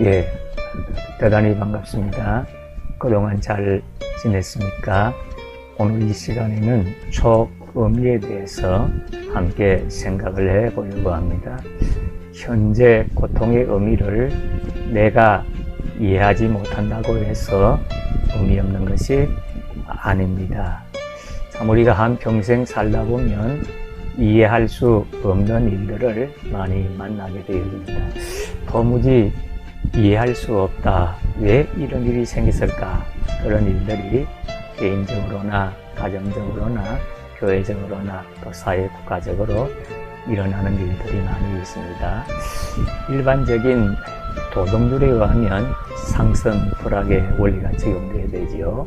예, 대단히 반갑습니다. 그동안 잘 지냈습니까? 오늘 이 시간에는 초의미에 대해서 함께 생각을 해보려고 합니다. 현재 고통의 의미를 내가 이해하지 못한다고 해서 의미 없는 것이 아닙니다. 참 우리가 한평생 살다 보면 이해할 수 없는 일들을 많이 만나게 되어집니다. 도무지 이해할 수 없다. 왜 이런 일이 생겼을까? 그런 일들이 개인적으로나 가정적으로나 교회적으로나 또 사회 국가적으로 일어나는 일들이 많이 있습니다. 일반적인 도덕률에 의하면 상승 불악의 원리가 적용되어야 되지요.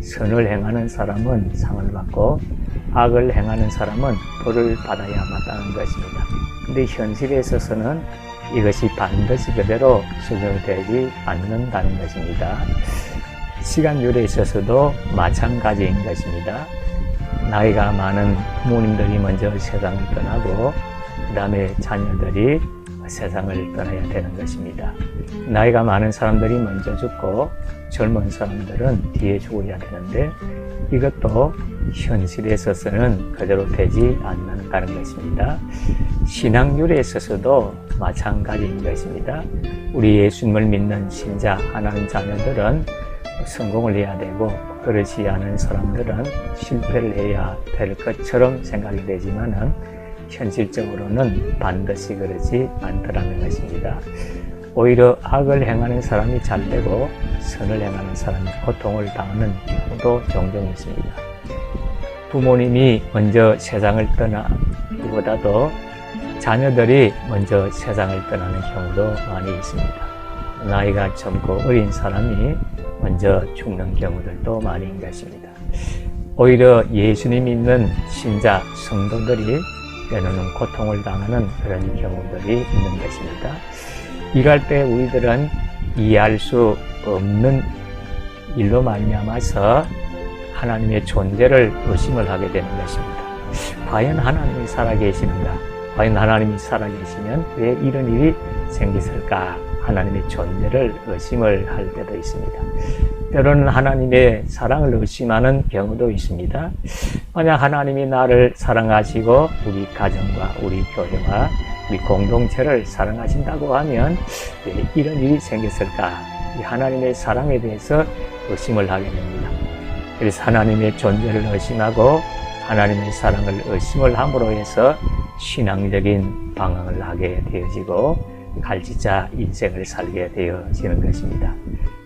선을 행하는 사람은 상을 받고 악을 행하는 사람은 벌을 받아야 마땅한 것입니다. 근데 현실에 있어서는 이것이 반드시 그대로 적용되지 않는다는 것입니다. 시간율에 있어서도 마찬가지인 것입니다. 나이가 많은 부모님들이 먼저 세상을 떠나고 그 다음에 자녀들이 세상을 떠나야 되는 것입니다. 나이가 많은 사람들이 먼저 죽고 젊은 사람들은 뒤에 죽어야 되는데 이것도 현실에 있어서는 그대로 되지 않는다는 것입니다. 신앙률에 있어서도 마찬가지인 것입니다. 우리 예수님을 믿는 신자 하나님 자녀들은 성공을 해야 되고 그렇지 않은 사람들은 실패를 해야 될 것처럼 생각이 되지만은 현실적으로는 반드시 그렇지 않더라는 것입니다. 오히려 악을 행하는 사람이 잘 되고 선을 행하는 사람이 고통을 당하는 경우도 종종 있습니다. 부모님이 먼저 세상을 떠나기보다도 자녀들이 먼저 세상을 떠나는 경우도 많이 있습니다. 나이가 젊고 어린 사람이 먼저 죽는 경우들도 많이 있는 것입니다. 오히려 예수님 믿는 신자 성도들이 때로는 고통을 당하는 그런 경우들이 있는 것입니다. 이럴 때 우리들은 이해할 수 없는 일로 말미암아서 하나님의 존재를 의심을 하게 되는 것입니다. 과연 하나님이 살아계시는가? 과연 하나님이 살아계시면 왜 이런 일이 생겼을까? 하나님의 존재를 의심을 할 때도 있습니다. 때로는 하나님의 사랑을 의심하는 경우도 있습니다. 만약 하나님이 나를 사랑하시고 우리 가정과 우리 교회와 우리 공동체를 사랑하신다고 하면 왜 이런 일이 생겼을까? 이 하나님의 사랑에 대해서 의심을 하게 됩니다. 그래서 하나님의 존재를 의심하고 하나님의 사랑을 의심을 함으로 해서 신앙적인 방황을 하게 되어지고 갈지자 인생을 살게 되어지는 것입니다.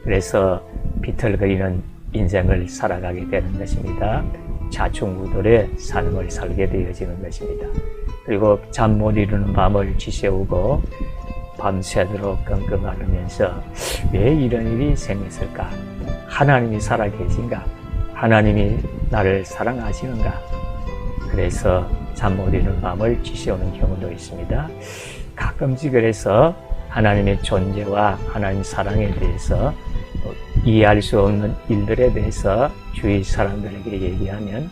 그래서 비틀거리는 인생을 살아가게 되는 것입니다. 좌충우돌의 삶을 살게 되어지는 것입니다. 그리고 잠 못 이루는 밤을 지새우고 밤새도록 끙끙 앓으면서 왜 이런 일이 생겼을까? 하나님이 살아계신가? 하나님이 나를 사랑하시는가? 그래서 잠 못 이루는 밤을 지새우는 경우도 있습니다. 가끔씩 그래서 하나님의 존재와 하나님 사랑에 대해서 이해할 수 없는 일들에 대해서 주위 사람들에게 얘기하면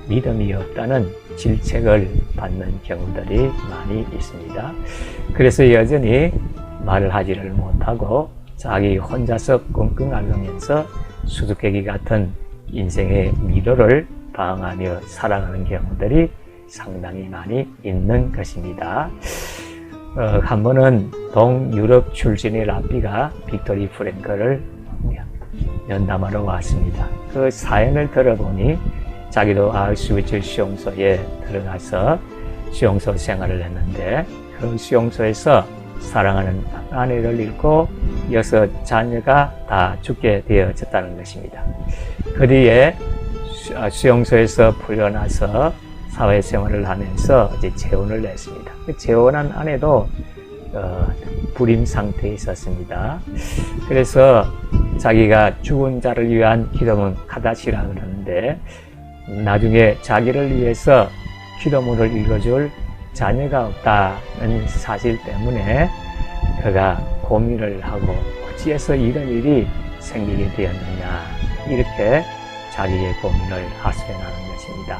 믿음이 없다는 질책을 받는 경우들이 많이 있습니다. 그래서 여전히 말을 하지를 못하고 자기 혼자서 끙끙 앓으면서 수수께끼 같은 인생의 미로를 방황하며 살아가는 경우들이 상당히 많이 있는 것입니다. 한 번은 동유럽 출신의 랍비가 빅토리 프랭클을 면담하러 왔습니다. 그 사연을 들어보니 자기도 아우슈비츠 수용소에 들어가서 수용소 생활을 했는데 그 수용소에서 사랑하는 아내를 잃고 6 자녀가 다 죽게 되어졌다는 것입니다. 그 뒤에 수용소에서 풀려나서 사회생활을 하면서 이제 재혼을 했습니다. 재혼한 아내도 불임 상태에 있었습니다. 그래서 자기가 죽은 자를 위한 기도문 카다시라 그러는데 나중에 자기를 위해서 기도문을 읽어줄 자녀가 없다는 사실 때문에 그가 고민을 하고 어찌해서 이런 일이 생기게 되었느냐 이렇게 자기의 고민을 하소연하는 것입니다.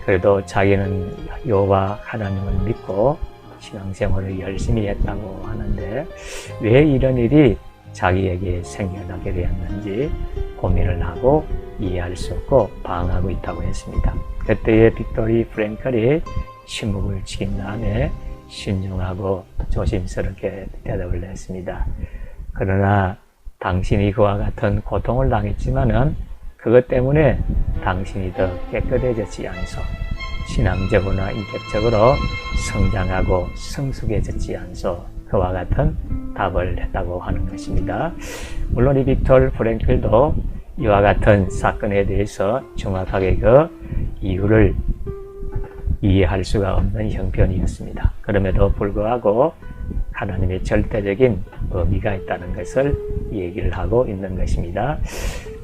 그래도 자기는 여호와 하나님을 믿고 신앙생활을 열심히 했다고 하는데 왜 이런 일이 자기에게 생겨나게 되었는지 고민을 하고 이해할 수 없고 방황하고 있다고 했습니다. 그때의 빅토리 프랭클이 침묵을 지킨 다음에 신중하고 조심스럽게 대답을 했습니다. 그러나 당신이 그와 같은 고통을 당했지만은 그것 때문에 당신이 더 깨끗해졌지 않소. 신앙적으로나 인격적으로 성장하고 성숙해졌지 않소. 그와 같은 답을 했다고 하는 것입니다. 물론 이 빅토르 프랭클도 이와 같은 사건에 대해서 정확하게 그 이유를 이해할 수가 없는 형편이었습니다. 그럼에도 불구하고 하나님의 절대적인 의미가 있다는 것을 얘기를 하고 있는 것입니다.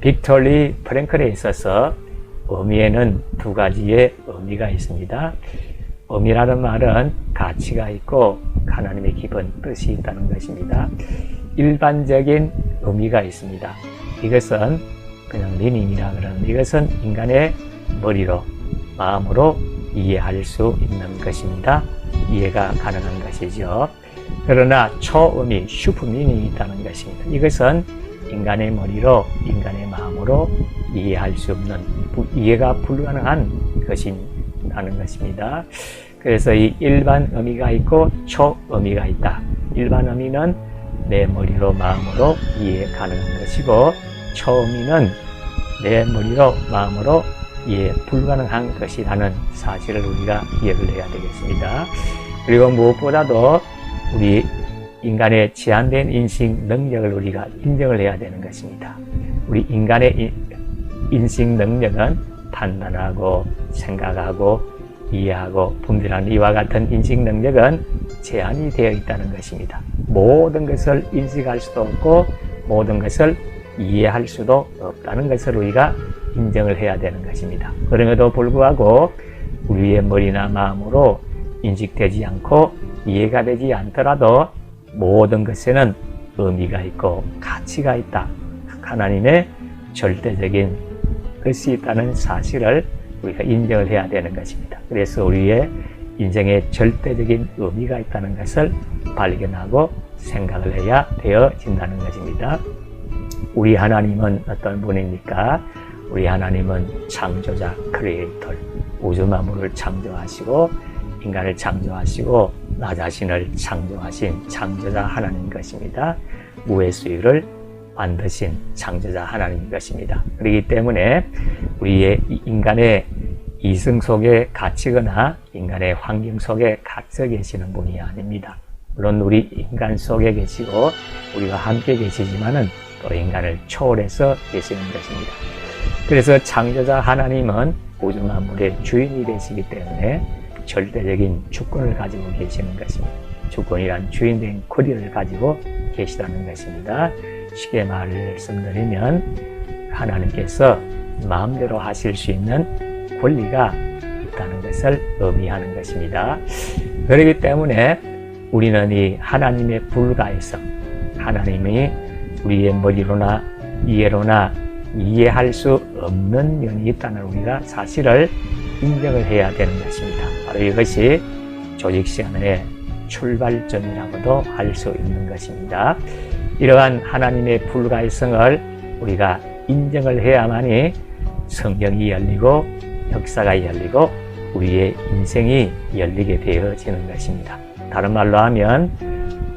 빅토리 프랭클에 있어서 의미에는 두 가지의 의미가 있습니다. 의미라는 말은 가치가 있고 하나님의 깊은 뜻이 있다는 것입니다. 일반적인 의미가 있습니다. 이것은 그냥 미닝이라 그러는 이것은 인간의 머리로 마음으로 이해할 수 있는 것입니다. 이해가 가능한 것이죠. 그러나 초의미, 슈퍼미닝이 있다는 것입니다. 이것은 인간의 머리로, 인간의 마음으로 이해할 수 없는, 이해가 불가능한 것이라는 것입니다. 그래서 이 일반 의미가 있고 초의미가 있다. 일반 의미는 내 머리로, 마음으로 이해 가능한 것이고, 초의미는 내 머리로, 마음으로 이해 불가능한 것이라는 사실을 우리가 기억을 해야 되겠습니다. 그리고 무엇보다도 우리 인간의 제한된 인식 능력을 우리가 인정을 해야 되는 것입니다. 우리 인간의 인식 능력은 판단하고 생각하고 이해하고 분별하는 이와 같은 인식 능력은 제한이 되어 있다는 것입니다. 모든 것을 인식할 수도 없고 모든 것을 이해할 수도 없다는 것을 우리가 인정을 해야 되는 것입니다. 그럼에도 불구하고 우리의 머리나 마음으로 인식되지 않고 이해가 되지 않더라도 모든 것에는 의미가 있고 가치가 있다. 하나님의 절대적인 뜻이 있다는 사실을 우리가 인정을 해야 되는 것입니다. 그래서 우리의 인생에 절대적인 의미가 있다는 것을 발견하고 생각을 해야 되어진다는 것입니다. 우리 하나님은 어떤 분입니까? 우리 하나님은 창조자, 크리에이터, 우주 만물을 창조하시고 인간을 창조하시고 나 자신을 창조하신 창조자 하나님 것입니다. 우회수유를 만드신 창조자 하나님 것입니다. 그렇기 때문에 우리의 인간의 이성 속에 갇히거나 인간의 환경 속에 갇혀 계시는 분이 아닙니다. 물론 우리 인간 속에 계시고 우리가 함께 계시지만은 또 인간을 초월해서 계시는 것입니다. 그래서 창조자 하나님은 우주 만물의 주인이 되시기 때문에 절대적인 주권을 가지고 계시는 것입니다. 주권이란 주인된 권리를 가지고 계시다는 것입니다. 쉽게 말씀드리면 하나님께서 마음대로 하실 수 있는 권리가 있다는 것을 의미하는 것입니다. 그렇기 때문에 우리는 이 하나님의 불가에서 하나님이 우리의 머리로나 이해로나 이해할 수 없는 면이 있다는 우리가 사실을 인정을 해야 되는 것입니다. 바로 이것이 조직시간의 출발점이라고도 할 수 있는 것입니다. 이러한 하나님의 불가의성을 우리가 인정을 해야만이 성경이 열리고 역사가 열리고 우리의 인생이 열리게 되어지는 것입니다. 다른 말로 하면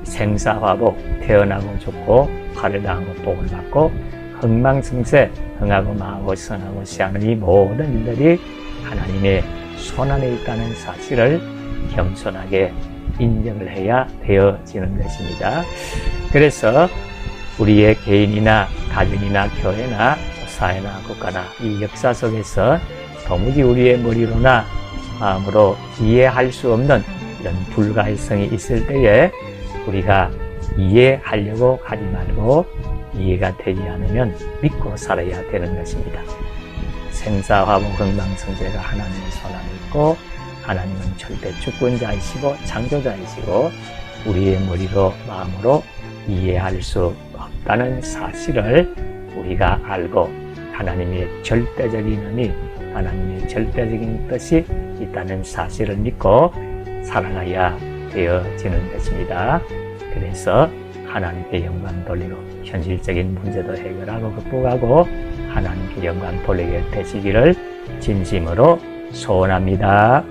생사화복, 태어나고 죽고 화를 당하고 복을 받고 흥망성쇠, 흥하고 망하고 선하고 시하는 이 모든 일들이 하나님의 손안에 있다는 사실을 겸손하게 인정을 해야 되어지는 것입니다. 그래서 우리의 개인이나 가정이나 교회나 사회나 국가나 이 역사 속에서 도무지 우리의 머리로나 마음으로 이해할 수 없는 이런 불가의성이 있을 때에 우리가 이해하려고 하지 말고 이해가 되지 않으면 믿고 살아야 되는 것입니다. 생사화복 흥망성쇠가 하나님의 손안에 있고 하나님은 절대 주권자이시고 창조자이시고 우리의 머리로 마음으로 이해할 수 없다는 사실을 우리가 알고 하나님의 절대적인 의미, 하나님의 절대적인 뜻이 있다는 사실을 믿고 살아가야 되어지는 것입니다. 그래서 하나님께 영광 돌리고 현실적인 문제도 해결하고 극복하고 하나님께 영광 돌리게 되시기를 진심으로 소원합니다.